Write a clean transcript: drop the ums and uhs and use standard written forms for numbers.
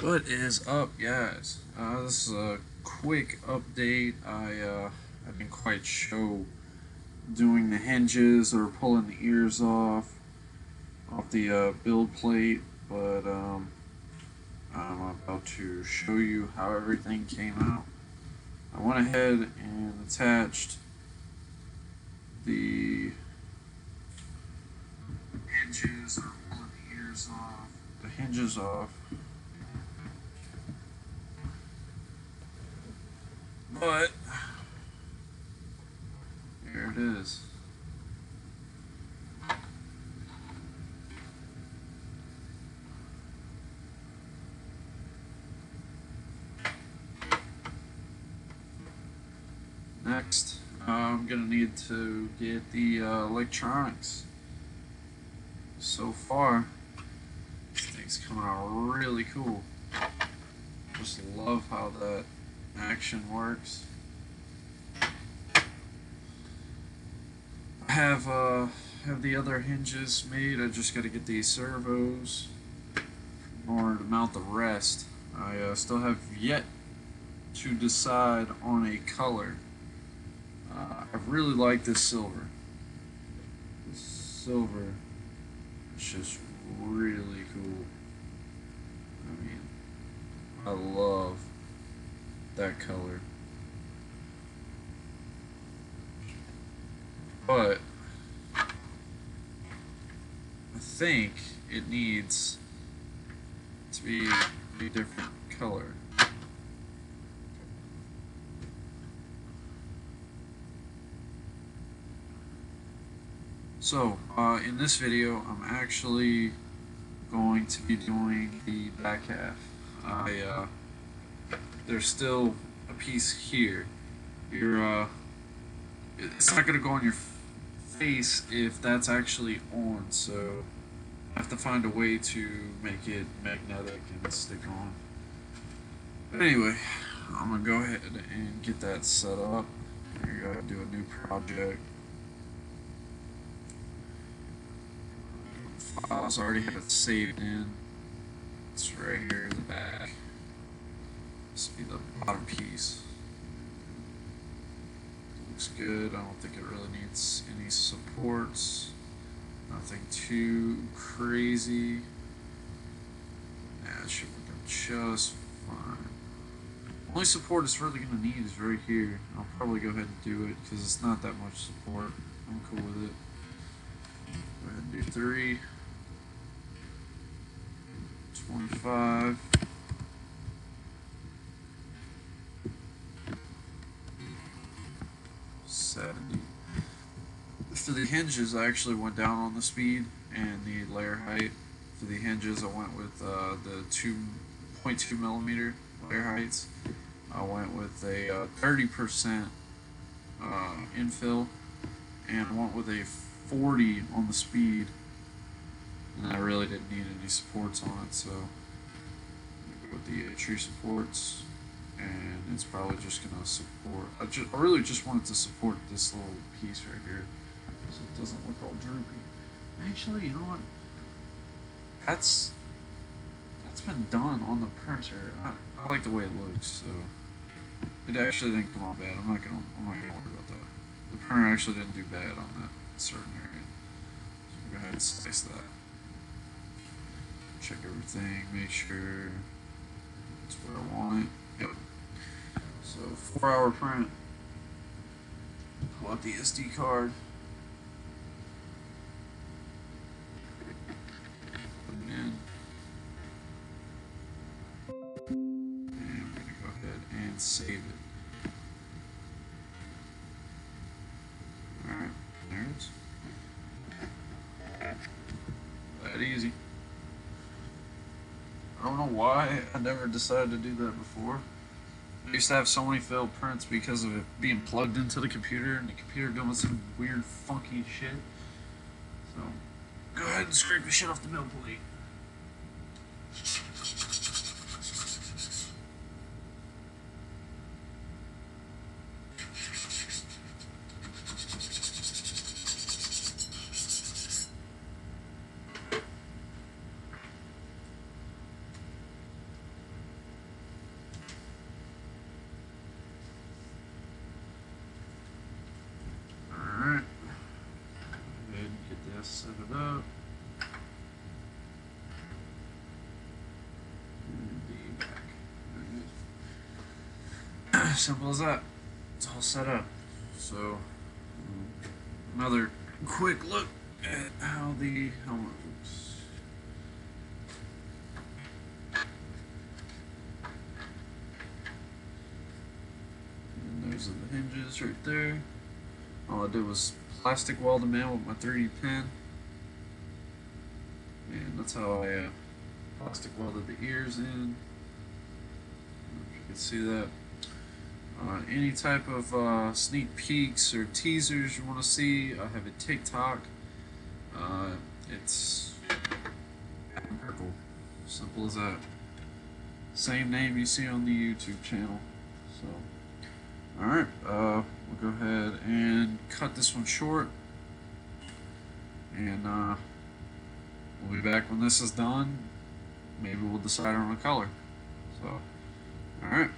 What is up, guys? This is a quick update. I didn't quite show doing the hinges or pulling the ears off the build plate, but I'm about to show you how everything came out. I went ahead and attached the hinges or pulling the ears off. The hinges off, but here it is. Next, I'm gonna need to get the electronics. So far, this thing's coming out really cool. Just love how that action works. I have the other hinges made. I just got to get these servos in order to mount the rest. I still have yet to decide on a color. I really like this silver. This silver is just really cool. I mean, I love that color. But I think it needs to be a different color. So, in this video, I'm actually going to be doing the back half. There's still a piece here. It's not gonna go on your face if that's actually on, so I have to find a way to make it magnetic and stick on. But anyway, I'm gonna go ahead and get that set up. Here you go, do a new project. Files, I already have it saved in. It's right here in the back. This will be the bottom piece. Looks good. I don't think it really needs any supports. Nothing too crazy. Yeah, it should work out just fine. Only support it's really going to need is right here. I'll probably go ahead and do it because it's not that much support. I'm cool with it. Go ahead and do 3. 25. For the hinges, I actually went down on the speed and the layer height. For the hinges, I went with the 2.2 millimeter layer heights. I went with a 30% infill, and I went with a 40 on the speed. And I really didn't need any supports on it, so I'm gonna go with the tree supports, and it's probably just gonna support. I really just wanted to support this little piece right here, so it doesn't look all droopy. Actually, you know what? That's been done on the printer. I like the way it looks, so it actually didn't come out bad. I'm not gonna worry about that. The printer actually didn't do bad on that certain area. So go ahead and slice that. Check everything, make sure it's where I want it. Yep. So 4-hour print. Pull out the SD card. Put it in. And we're gonna go ahead and save it. Alright, there it is. That easy. I don't know why I never decided to do that before. I used to have so many failed prints because of it being plugged into the computer and the computer doing some weird funky shit. So, go ahead and scrape the shit off the mill plate. Simple as that. It's all set up. So another quick look at how the helmet looks. And those are the hinges right there. All I did was plastic weld them in with my 3D pen. And that's how I plastic welded the ears in. If you can see that. Any type of sneak peeks or teasers you want to see, I have a TikTok. It's Purple. Simple as that. Same name you see on the YouTube channel. So, alright, we'll go ahead and cut this one short. And we'll be back when this is done. Maybe we'll decide on a color. So, alright.